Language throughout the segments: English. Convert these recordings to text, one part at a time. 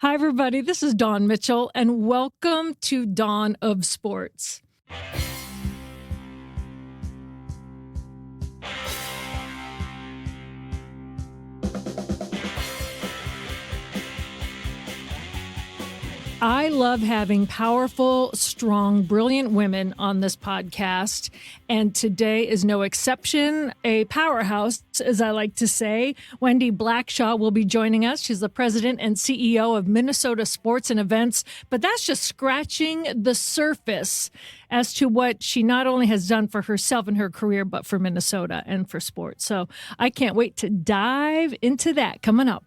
Hi, everybody. This is Dawn Mitchell, and welcome to Dawn of Sports. I love having powerful, strong, brilliant women on this podcast, and today is no exception. A powerhouse, as I like to say. Wendy Blackshaw will be joining us. She's the president and CEO of Minnesota Sports and Events, but that's just scratching the surface as to what she not only has done for herself and her career, but for Minnesota and for sports. So I can't wait to dive into that coming up.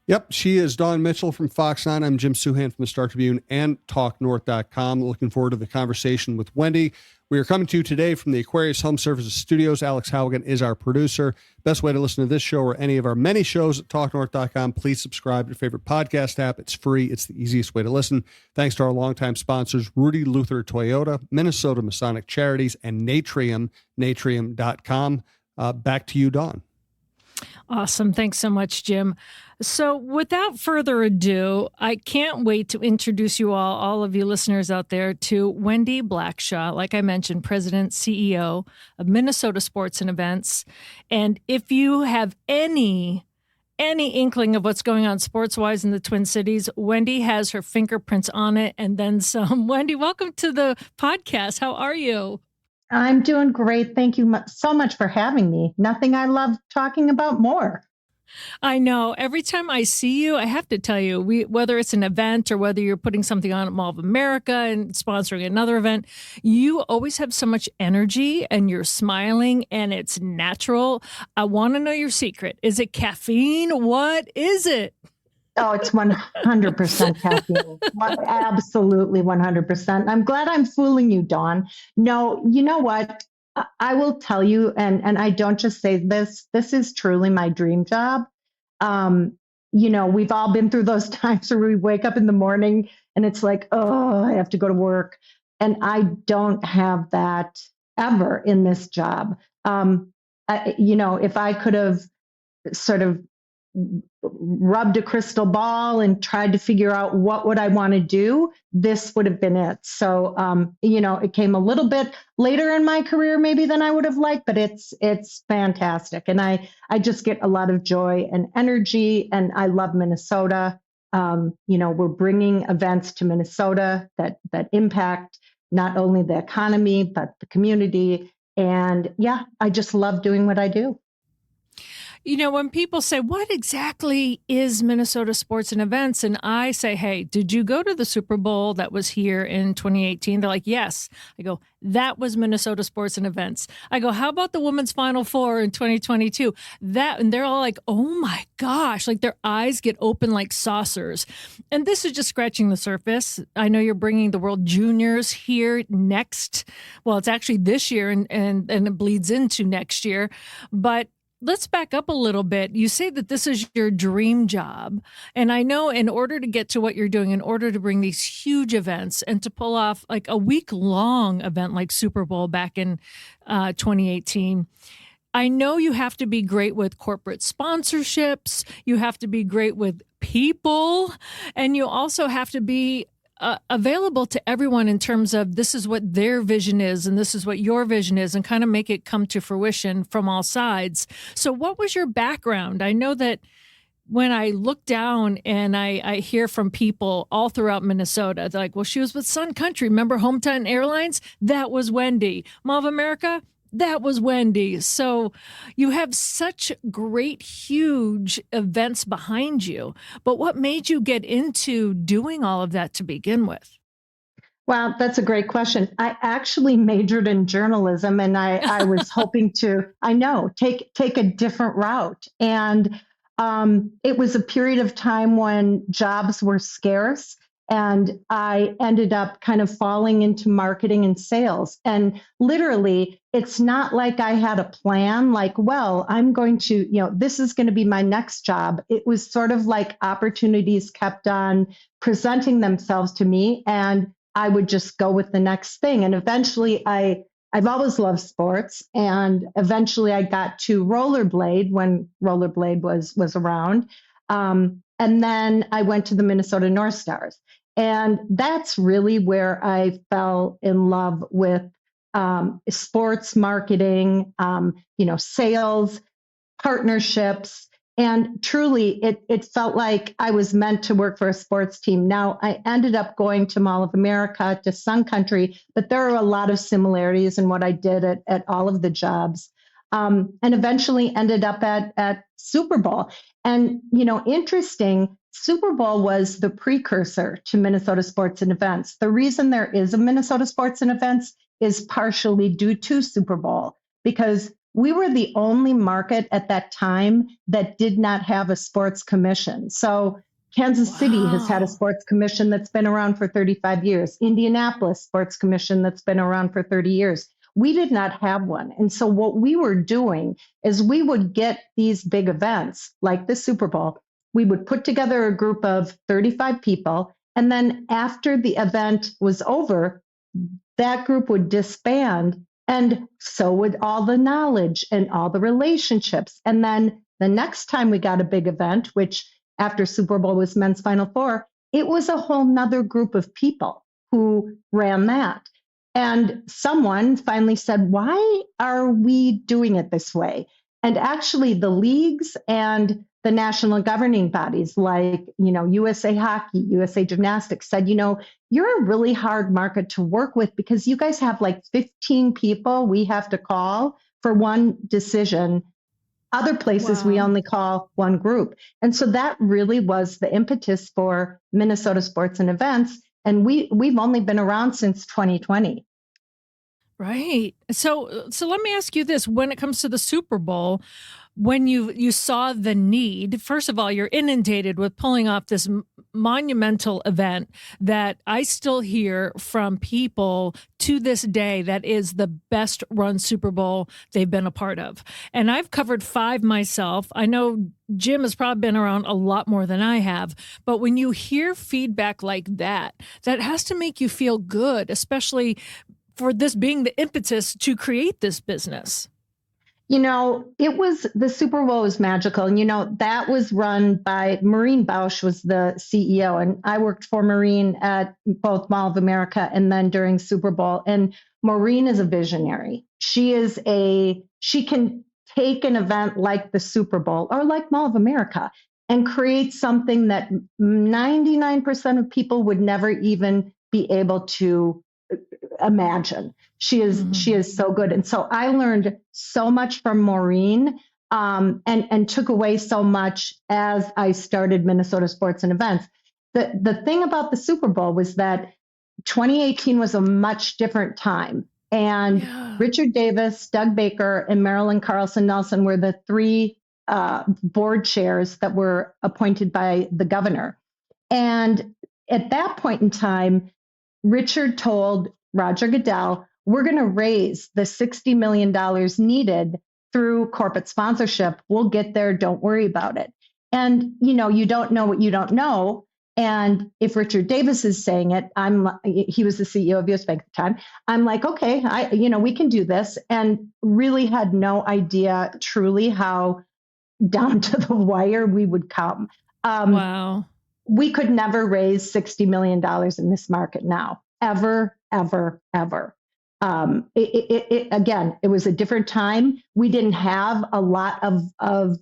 Yep, she is Dawn Mitchell from Fox 9. I'm Jim Souhan from the Star Tribune and TalkNorth.com. Looking forward to the conversation with Wendy. We are coming to you today from the Aquarius Home Services Studios. Alex Halligan is our producer. Best way to listen to this show or any of our many shows at TalkNorth.com. Please subscribe to your favorite podcast app. It's free. It's the easiest way to listen. Thanks to our longtime sponsors, Rudy Luther Toyota, Minnesota Masonic Charities, and Natrium, natrium.com. Back to you, Dawn. Awesome. Thanks so much, Jim. So without further ado, I can't wait to introduce you all of you listeners out there, to Wendy Blackshaw, like I mentioned, president, CEO of Minnesota Sports and Events. And if you have any inkling of what's going on sports-wise in the Twin Cities, Wendy has her fingerprints on it and then some. Wendy, welcome to the podcast. How are you? I'm doing great. Thank you so much for having me. Nothing I love talking about more. I know. Every time I see you, I have to tell you, whether it's an event or whether you're putting something on at Mall of America and sponsoring another event, you always have so much energy and you're smiling and it's natural. I want to know your secret. Is it caffeine? What is it? Oh, it's 100% caffeine. Absolutely 100%. I'm glad I'm fooling you, Dawn. No, you know what? I will tell you, and I don't just say this is truly my dream job. We've all been through those times where we wake up in the morning and it's like, oh, I have to go to work. And I don't have that ever in this job. If I could have sort of rubbed a crystal ball and tried to figure out what would I want to do, this would have been it. So, it came a little bit later in my career maybe than I would have liked, but it's fantastic. And I just get a lot of joy and energy, and I love Minnesota. We're bringing events to Minnesota that impact not only the economy, but the community. And yeah, I just love doing what I do. You know, when people say, what exactly is Minnesota Sports and Events? And I say, hey, did you go to the Super Bowl that was here in 2018? They're like, yes. I go, that was Minnesota Sports and Events. I go, how about the Women's Final Four in 2022? And they're all like, oh my gosh, like their eyes get open like saucers. And this is just scratching the surface. I know you're bringing the World Juniors here next. Well, it's actually this year and it bleeds into next year. But let's back up a little bit. You say that this is your dream job. And I know in order to get to what you're doing, in order to bring these huge events and to pull off like a week-long event like Super Bowl back in 2018, I know you have to be great with corporate sponsorships. You have to be great with people. And you also have to be available to everyone in terms of this is what their vision is and this is what your vision is, and kind of make it come to fruition from all sides. So what was your background? I know that when I look down and I hear from people all throughout Minnesota, they're like, well, she was with Sun Country. Remember Hometown Airlines? That was Wendy. Mall of America? That was Wendy. So you have such great, huge events behind you. But what made you get into doing all of that to begin with? Well, that's a great question. I actually majored in journalism, and I was hoping to, take a different route. And it was a period of time when jobs were scarce. And I ended up kind of falling into marketing and sales. And literally, it's not like I had a plan, like, well, I'm going to, this is going to be my next job. It was sort of like opportunities kept on presenting themselves to me, and I would just go with the next thing. And eventually, I've always loved sports. And eventually I got to rollerblade when rollerblade was around. And then I went to the Minnesota North Stars. And that's really where I fell in love with sports marketing, sales, partnerships. And truly, it felt like I was meant to work for a sports team. Now, I ended up going to Mall of America, to Sun Country, but there are a lot of similarities in what I did at all of the jobs. And eventually ended up at Super Bowl. And, interesting, Super Bowl was the precursor to Minnesota Sports and Events. The reason there is a Minnesota Sports and Events is partially due to Super Bowl, because we were the only market at that time that did not have a sports commission. So Kansas City has had a sports commission that's been around for 35 years. Indianapolis sports commission that's been around for 30 years. We did not have one. And so what we were doing is we would get these big events like the Super Bowl. We would put together a group of 35 people. And then after the event was over, that group would disband. And so would all the knowledge and all the relationships. And then the next time we got a big event, which after Super Bowl was Men's Final Four, it was a whole nother group of people who ran that. And someone finally said, why are we doing it this way? And actually the leagues and the national governing bodies like, USA Hockey, USA Gymnastics said, you're a really hard market to work with because you guys have like 15 people we have to call for one decision. Other places we only call one group. And so that really was the impetus for Minnesota Sports and Events. And we've only been around since 2020. Right. So let me ask you this. When it comes to the Super Bowl, when you saw the need, first of all, you're inundated with pulling off this monumental event that I still hear from people to this day that is the best run Super Bowl they've been a part of. And I've covered 5 myself. I know Jim has probably been around a lot more than I have. But when you hear feedback like that has to make you feel good, especially for this being the impetus to create this business. The Super Bowl was magical. And, that was run by Maureen Bausch was the CEO. And I worked for Maureen at both Mall of America and then during Super Bowl. And Maureen is a visionary. She can take an event like the Super Bowl or like Mall of America and create something that 99% of people would never even be able to imagine. She is so good. And so I learned so much from Maureen and took away so much as I started Minnesota Sports and Events. The thing about the Super Bowl was that 2018 was a much different time. And Richard Davis, Doug Baker, and Marilyn Carlson Nelson were the 3 board chairs that were appointed by the governor. And at that point in time, Richard told Roger Goodell, we're going to raise the $60 million needed through corporate sponsorship. We'll get there. Don't worry about it. And, you don't know what you don't know. And if Richard Davis is saying it, he was the CEO of US Bank at the time. I'm like, okay, we can do this. And really had no idea truly how down to the wire we would come. Wow. We could never raise $60 million in this market now, ever, ever, ever. Again, it was a different time. We didn't have a lot of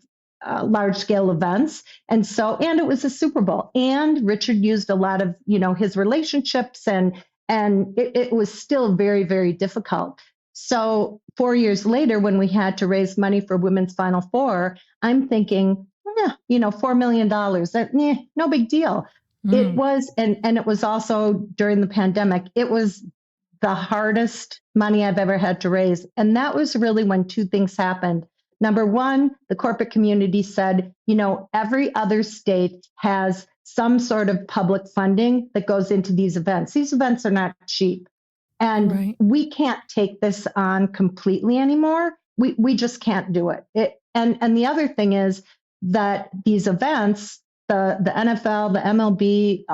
large scale events. And it was a Super Bowl, and Richard used a lot of, his relationships and it was still very, very difficult. So 4 years later, when we had to raise money for Women's Final Four, I'm thinking, $4 million, no big deal. It was, and it was also during the pandemic, it was the hardest money I've ever had to raise. And that was really when 2 things happened. Number one, the corporate community said, every other state has some sort of public funding that goes into these events. These events are not cheap. And we can't take this on completely anymore. We just can't do it. And the other thing is that these events, the NFL, the MLB,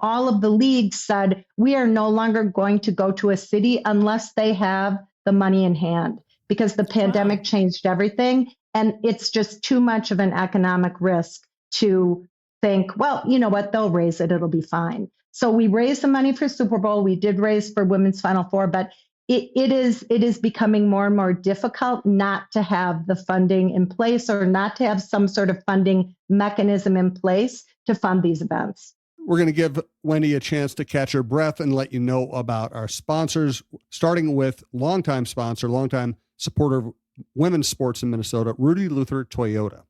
all of the leagues said, we are no longer going to go to a city unless they have the money in hand, because the pandemic changed everything. And it's just too much of an economic risk to think, well, you know what, they'll raise it, it'll be fine. So we raised the money for Super Bowl. We did raise for Women's Final Four, but it is becoming more and more difficult not to have the funding in place or not to have some sort of funding mechanism in place to fund these events. We're going to give Wendy a chance to catch her breath and let you know about our sponsors, starting with longtime sponsor, longtime supporter of women's sports in Minnesota, Rudy Luther Toyota.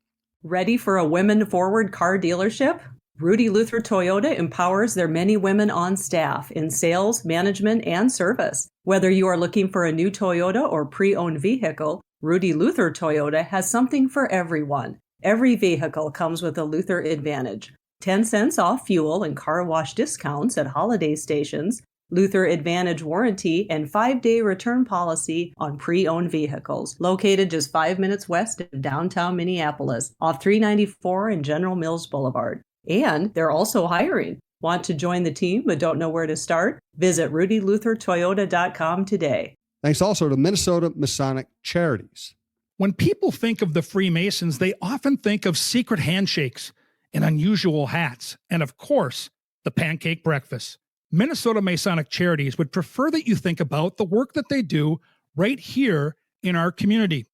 Ready for a women-forward car dealership? Rudy Luther Toyota empowers their many women on staff in sales, management, and service. Whether you are looking for a new Toyota or pre-owned vehicle, Rudy Luther Toyota has something for everyone. Every vehicle comes with a Luther Advantage. 10 cents off fuel and car wash discounts at holiday stations, Luther Advantage warranty, and 5-day return policy on pre-owned vehicles. Located just 5 minutes west of downtown Minneapolis, off 394 and General Mills Boulevard. And they're also hiring. Want to join the team but don't know where to start? Visit rudyluthertoyota.com today. Thanks also to Minnesota Masonic Charities. When people think of the Freemasons, they often think of secret handshakes and unusual hats, and of course, the pancake breakfast. Minnesota Masonic Charities would prefer that you think about the work that they do right here in our community.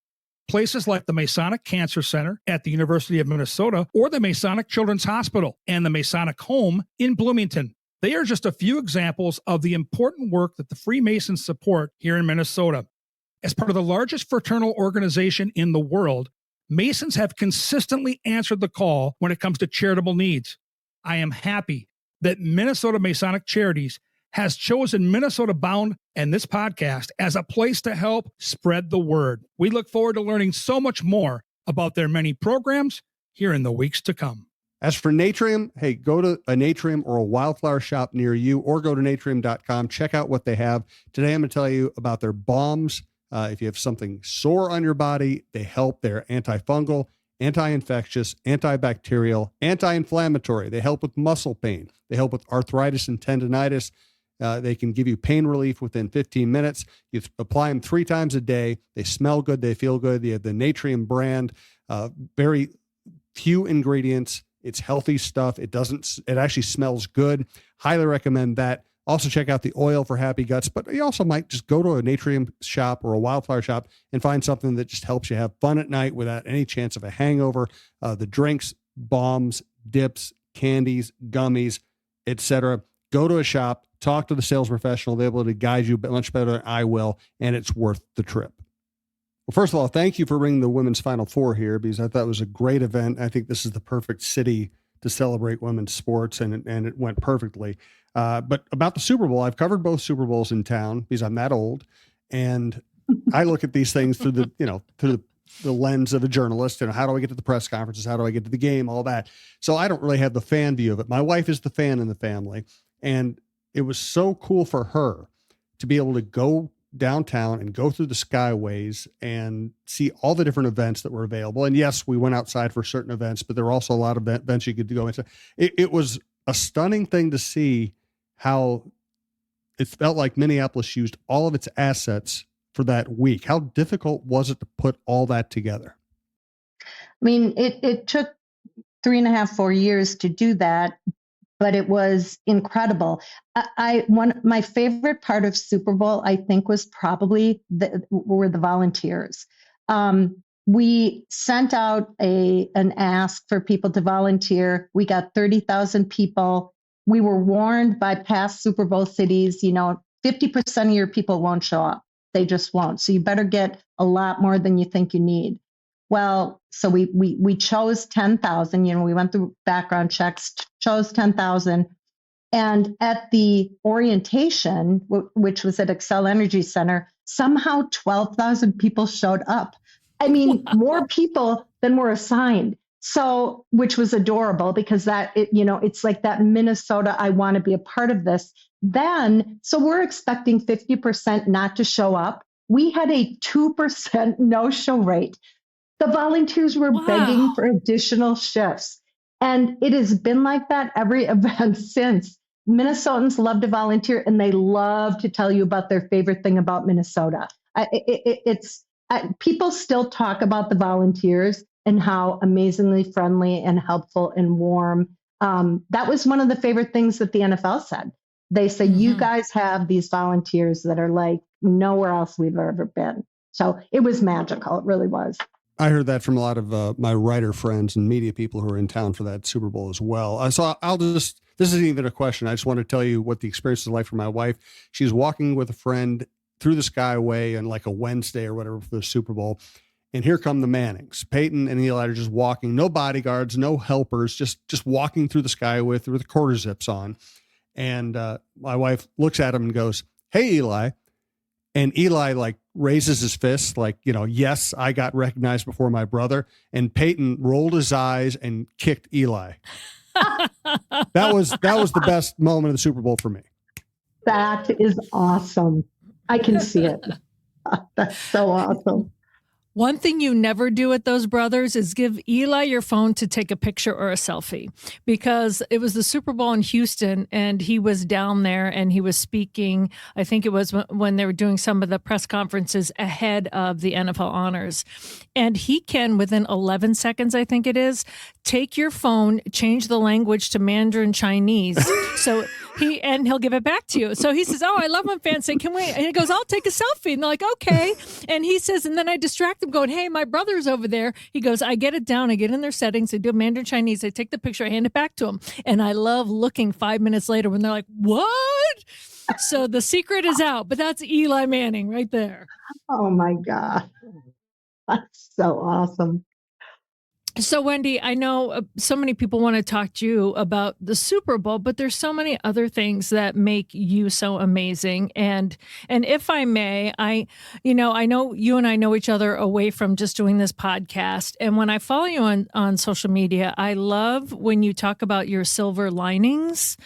Places like the Masonic Cancer Center at the University of Minnesota or the Masonic Children's Hospital and the Masonic Home in Bloomington. They are just a few examples of the important work that the Freemasons support here in Minnesota. As part of the largest fraternal organization in the world, Masons have consistently answered the call when it comes to charitable needs. I am happy that Minnesota Masonic Charities has chosen Minnesota Bound and this podcast as a place to help spread the word. We look forward to learning so much more about their many programs here in the weeks to come. As for Natrium, hey, go to a Natrium or a wildflower shop near you, or go to natrium.com. Check out what they have. Today, I'm going to tell you about their balms. If you have something sore on your body, they help. They're antifungal, anti-infectious, antibacterial, anti-inflammatory. They help with muscle pain. They help with arthritis and tendonitis. They can give you pain relief within 15 minutes. You apply them 3 times a day. They smell good. They feel good. They have the Natrium brand, very few ingredients. It's healthy stuff. It actually smells good. Highly recommend that. Also check out the oil for happy guts, but you also might just go to a Natrium shop or a wildflower shop and find something that just helps you have fun at night without any chance of a hangover. The drinks, balms, dips, candies, gummies, etc. Go to a shop, talk to the sales professional. They're able to guide you much better than I will, and it's worth the trip. Well, first of all, thank you for bringing the Women's Final Four here, because I thought it was a great event. I think this is the perfect city to celebrate women's sports, and it went perfectly. But about the Super Bowl, I've covered both Super Bowls in town because I'm that old, and I look at these things through the lens of a journalist. How do I get to the press conferences? How do I get to the game? All that. So I don't really have the fan view of it. My wife is the fan in the family, and it was so cool for her to be able to go downtown and go through the skyways and see all the different events that were available. And yes, we went outside for certain events, but there were also a lot of events you could go into. It was a stunning thing to see how it felt like Minneapolis used all of its assets for that week. How difficult was it to put all that together? I mean, it took 3.5, 4 years to do that, but it was incredible. My favorite part of Super Bowl, I think, was probably were the volunteers. We sent out an ask for people to volunteer. We got 30,000 people. We were warned by past Super Bowl cities, 50% of your people won't show up. They just won't. So you better get a lot more than you think you need. Well, so we chose 10,000. We went through background checks, chose 10,000. And at the orientation, which was at Xcel Energy Center, somehow 12,000 people showed up. I mean, more people than were assigned. So, which was adorable because it's like that Minnesota, I want to be a part of this. Then, so we're expecting 50% not to show up. We had a 2% no-show rate. The volunteers were begging for additional shifts. And it has been like that every event since. Minnesotans love to volunteer, and they love to tell you about their favorite thing about Minnesota. People still talk about the volunteers and how amazingly friendly and helpful and warm that was one of the favorite things that the NFL said. They said, you guys have these volunteers that are like nowhere else we've ever been. So it was magical. It really was. I heard that from a lot of my writer friends and media people who are in town for that Super Bowl as well. So this isn't even a question. I just want to tell you what the experience is like for my wife. She's walking with a friend through the Skyway on like a Wednesday or whatever for the Super Bowl. And here come the Mannings. Peyton and Eli are just walking, no bodyguards, no helpers, just walking through the Skyway with the quarter zips on. And my wife looks at him and goes, "Hey, Eli." And Eli like raises his fist, like, yes, I got recognized before my brother. And Peyton rolled his eyes and kicked Eli. That was the best moment of the Super Bowl for me. That is awesome. I can see it. That's so awesome. One thing you never do at those brothers is give Eli your phone to take a picture or a selfie, because it was the Super Bowl in Houston and he was down there and he was speaking. I think it was when they were doing some of the press conferences ahead of the NFL honors. And he can, within 11 seconds, I think it is, take your phone, change the language to Mandarin Chinese. So he'll give it back to you. So he says, "Oh, I love when fans say, 'Can we?" And he goes, "I'll take a selfie." And they're like, "Okay." And he says, and then I distract them going, "Hey, my brother's over there." He goes, I get it down. I get in their settings. I do Mandarin Chinese. I take the picture. I hand it back to him. And I love looking 5 minutes later when they're like, "What?" So the secret is out, but that's Eli Manning right there. Oh my God. That's so awesome. So, Wendy, I know so many people want to talk to you about the Super Bowl, but there's so many other things that make you so amazing. And if I may, I know you and I know each other away from just doing this podcast. And when I follow you on social media, I love when you talk about your silver linings,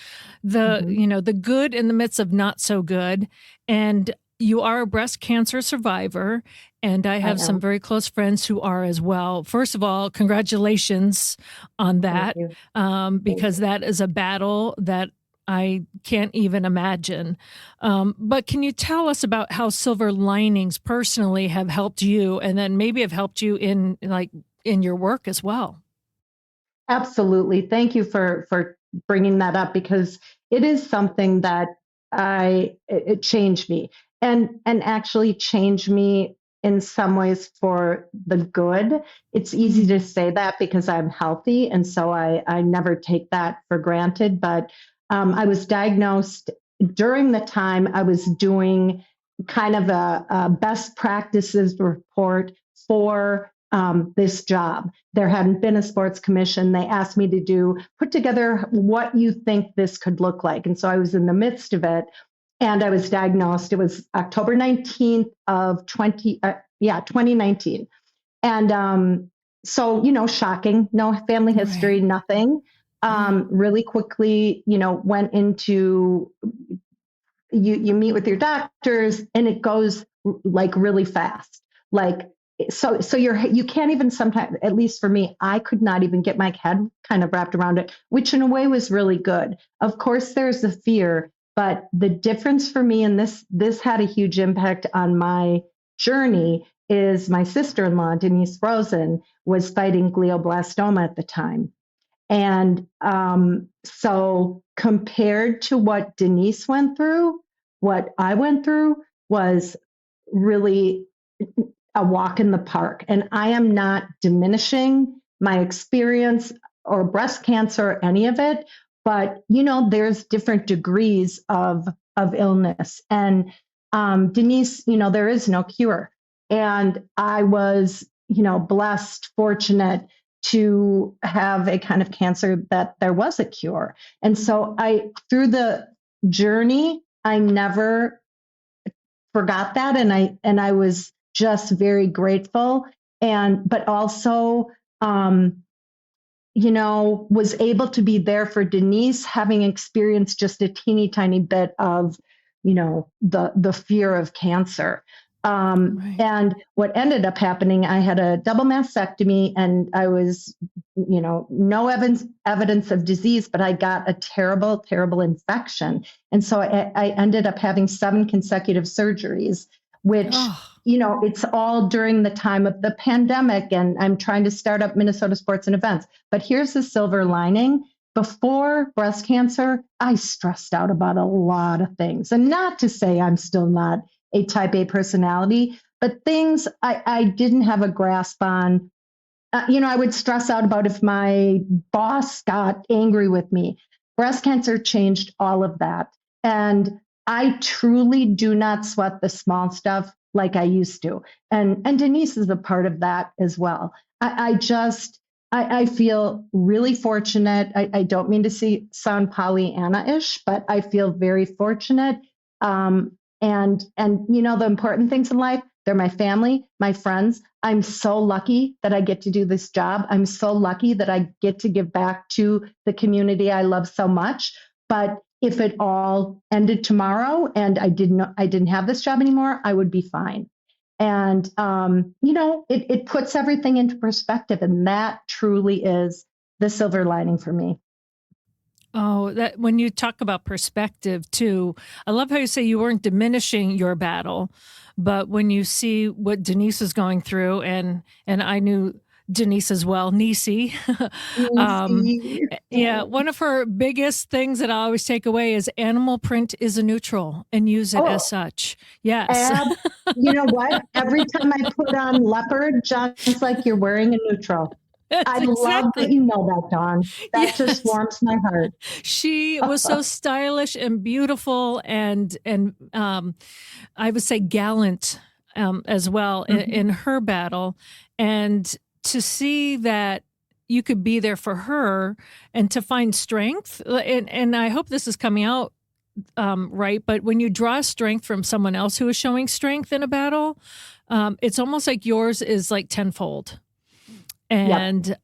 the good in the midst of not so good. And you are a breast cancer survivor, and I have some very close friends who are as well. First of all, congratulations on that, because that is a battle that I can't even imagine. But can you tell us about how silver linings personally have helped you, and then maybe have helped you in your work as well? Absolutely. Thank you for bringing that up, because it is something that it changed me. And actually changed me in some ways for the good. It's easy to say that because I'm healthy, and so I never take that for granted. But I was diagnosed during the time I was doing kind of a best practices report for this job. There hadn't been a sports commission. They asked me to put together what you think this could look like. And so I was in the midst of it. And I was diagnosed. It was October 19th of 2019. And so, shocking, no family history, nothing. Really quickly, went into, you meet with your doctors and it goes like really fast. Like, so you can't even sometimes, at least for me, I could not even get my head kind of wrapped around it, which in a way was really good. Of course, there's the fear. But the difference for me, and this had a huge impact on my journey, is my sister-in-law, Denise Rosen, was fighting glioblastoma at the time. And so compared to what Denise went through, what I went through was really a walk in the park. And I am not diminishing my experience or breast cancer or any of it. But, there's different degrees of illness. And Denise, there is no cure. And I was, blessed, fortunate to have a kind of cancer that there was a cure. And so through the journey, I never forgot that. And I was just very grateful. But also, was able to be there for Denise, having experienced just a teeny tiny bit of, the fear of cancer. Right. And what ended up happening, I had a double mastectomy and I was, no evidence of disease, but I got a terrible, terrible infection. And so I ended up having 7 consecutive surgeries, which, it's all during the time of the pandemic, and I'm trying to start up Minnesota Sports and Events. But here's the silver lining. before breast cancer, I stressed out about a lot of things. And not to say I'm still not a type A personality, but things I didn't have a grasp on. I would stress out about if my boss got angry with me. Breast cancer changed all of that. And I truly do not sweat the small stuff like I used to. And Denise is a part of that as well. I feel really fortunate. I don't mean to sound Pollyanna-ish, but I feel very fortunate. And the important things in life, they're my family, my friends. I'm so lucky that I get to do this job. I'm so lucky that I get to give back to the community I love so much. But if it all ended tomorrow and I didn't have this job anymore, I would be fine. And it puts everything into perspective, and that truly is the silver lining for me. Oh, that when you talk about perspective too, I love how you say you weren't diminishing your battle, but when you see what Denise is going through, and I knew Denise as well, Nisi. Yeah, one of her biggest things that I always take away is animal print is a neutral and use it as such. Yes. You know what? Every time I put on leopard, John's like, you're wearing a neutral. I love that you know that, Dawn. That just warms my heart. She was so stylish and beautiful and I would say gallant as well in her battle. And to see that you could be there for her and to find strength, and I hope this is coming out right, but when you draw strength from someone else who is showing strength in a battle, it's almost like yours is like tenfold. And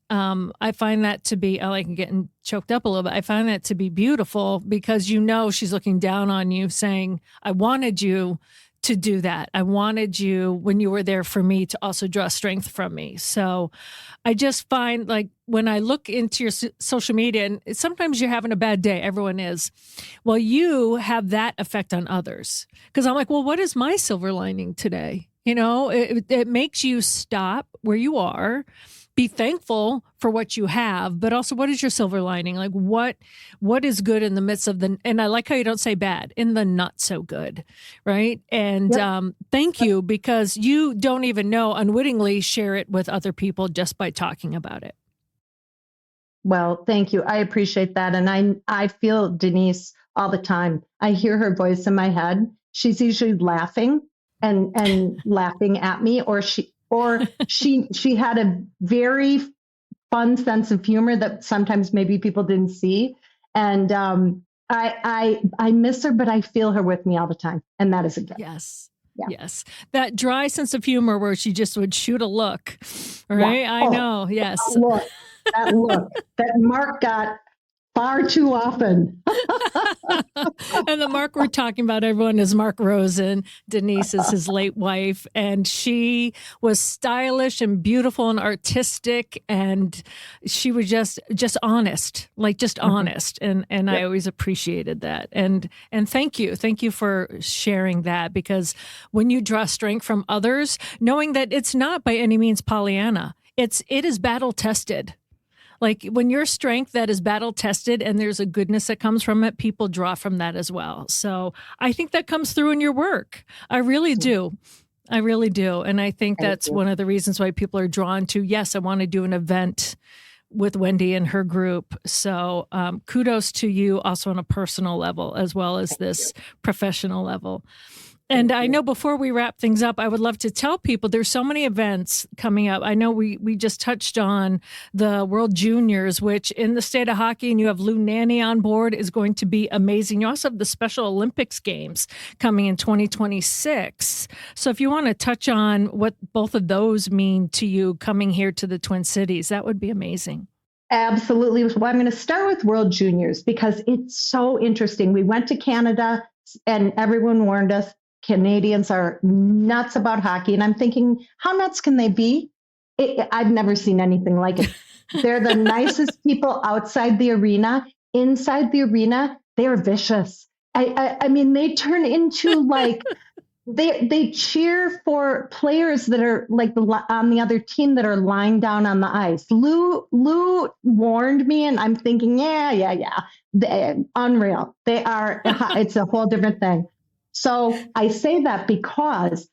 I find that to be, I like getting choked up a little bit. I find that to be beautiful because she's looking down on you saying, I wanted you to do that. I wanted you when you were there for me to also draw strength from me. So I just find like when I look into your social media, and sometimes you're having a bad day, everyone is. Well, you have that effect on others because I'm like, well, what is my silver lining today? It makes you stop where you are, be thankful for what you have, but also what is your silver lining? Like what is good in the midst of and I like how you don't say bad, in the not so good, right? And thank you, because you don't even know, unwittingly share it with other people just by talking about it. Well, thank you. I appreciate that. And I feel Denise all the time. I hear her voice in my head. She's usually laughing and laughing at me, or she had a very fun sense of humor that sometimes maybe people didn't see. And I miss her, but I feel her with me all the time. And that is a gift. Yes. Yeah. Yes. That dry sense of humor where she just would shoot a look. Right. Yeah. I know. Yes. That look that Mark got far too often. And the Mark we're talking about, everyone, is Mark Rosen. Denise is his late wife. And she was stylish and beautiful and artistic. And she was just honest, honest. And I always appreciated that. And thank you. Thank you for sharing that, because when you draw strength from others, knowing that it's not by any means Pollyanna, it is battle tested. Like when your strength that is battle tested and there's a goodness that comes from it, people draw from that as well. So I think that comes through in your work. I really do. I really do. And I think that's one of the reasons why people are drawn to, yes, I want to do an event with Wendy and her group. So kudos to you also on a personal level as well as this professional level. And I know before we wrap things up, I would love to tell people there's so many events coming up. I know we just touched on the World Juniors, which in the state of hockey, and you have Lou Nanny on board, is going to be amazing. You also have the Special Olympics Games coming in 2026. So if you want to touch on what both of those mean to you coming here to the Twin Cities, that would be amazing. Absolutely. Well, I'm going to start with World Juniors because it's so interesting. We went to Canada and everyone warned us, Canadians are nuts about hockey. And I'm thinking, how nuts can they be? I've never seen anything like it. They're the nicest people outside the arena. Inside the arena, they're vicious. I mean, they turn into like they cheer for players that are like on the other team that are lying down on the ice. Lou warned me, and I'm thinking, yeah, unreal. They are. It's a whole different thing. So I say that because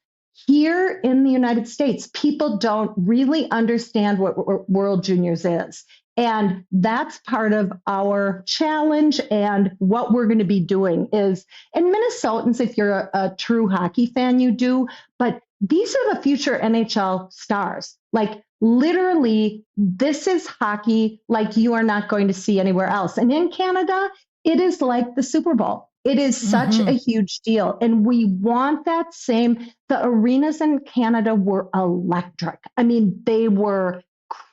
here in the United States, people don't really understand what World Juniors is. And that's part of our challenge, and what we're going to be doing is, and Minnesotans, if you're a true hockey fan, you do, but these are the future NHL stars. Like literally, this is hockey like you are not going to see anywhere else. And in Canada, it is like the Super Bowl. It is such a huge deal. And we want that same. The arenas in Canada were electric. I mean, they were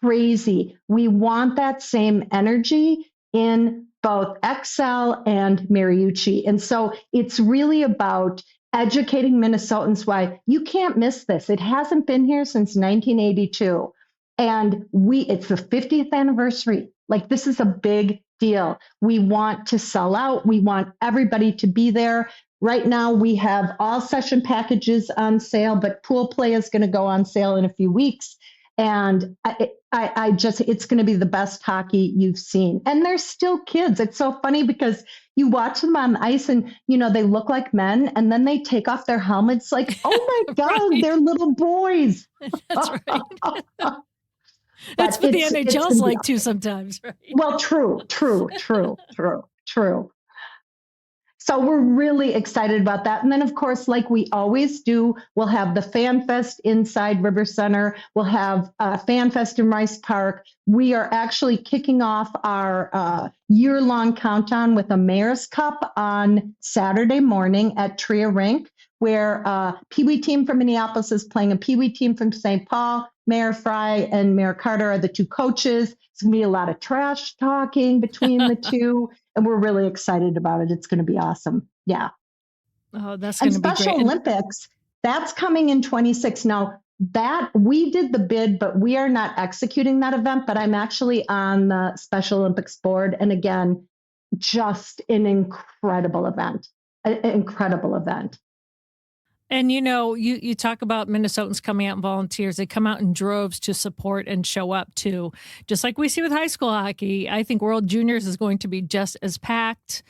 crazy. We want that same energy in both XL and Mariucci. And so it's really about educating Minnesotans why you can't miss this. It hasn't been here since 1982. And it's the 50th anniversary. Like, this is a big deal. We want to sell out. We want everybody to be there. Right now, we have all session packages on sale, but pool play is going to go on sale in a few weeks. And it's going to be the best hockey you've seen. And they're still kids. It's so funny because you watch them on ice and, they look like men, and then they take off their helmets like, oh my God, Right. they're little boys. That's right. That's what the NHL's like too sometimes, right? Well, true. So we're really excited about that. And then, of course, like we always do, we'll have the Fan Fest inside River Center. We'll have Fan Fest in Rice Park. We are actually kicking off our year-long countdown with a Mayor's Cup on Saturday morning at Tria Rink, where a Pee Wee team from Minneapolis is playing a Pee Wee team from St. Paul. Mayor Fry and Mayor Carter are the two coaches. It's going to be a lot of trash talking between the two, and we're really excited about it. It's going to be awesome. Yeah. Oh, that's going to be great. Special Olympics, that's coming in 26. Now, that we did the bid, but we are not executing that event, but I'm actually on the Special Olympics board. And again, just an incredible event. And you talk about Minnesotans coming out and volunteers. They come out in droves to support and show up too. Just like we see with high school hockey, I think World Juniors is going to be just as packed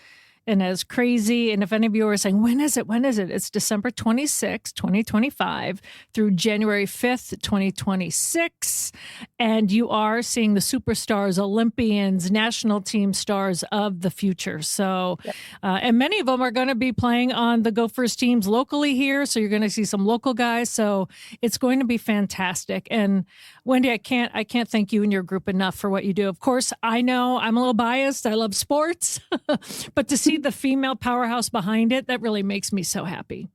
and as crazy. And if any of you are saying, when is it? It's December 26, 2025 through January 5th, 2026. And you are seeing the superstars, Olympians, national team stars of the future. So, and many of them are going to be playing on the Gophers teams locally here. So you're going to see some local guys. So it's going to be fantastic. And Wendy, I can't thank you and your group enough for what you do. Of course, I know I'm a little biased. I love sports, but to see the female powerhouse behind it, that really makes me so happy.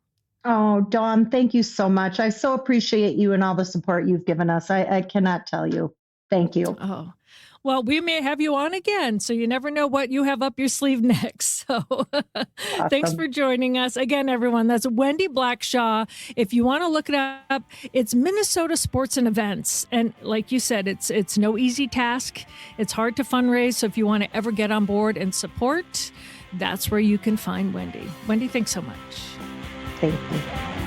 Oh, Dawn, thank you so much. I so appreciate you and all the support you've given us. I cannot tell you. Thank you. Oh, well, we may have you on again, so you never know what you have up your sleeve next. So Awesome. Thanks for joining us. Again, everyone, that's Wendy Blackshaw. If you want to look it up, it's Minnesota Sports and Events. And like you said, it's no easy task. It's hard to fundraise. So if you want to ever get on board and support, that's where you can find Wendy. Wendy, thanks so much. Thank you.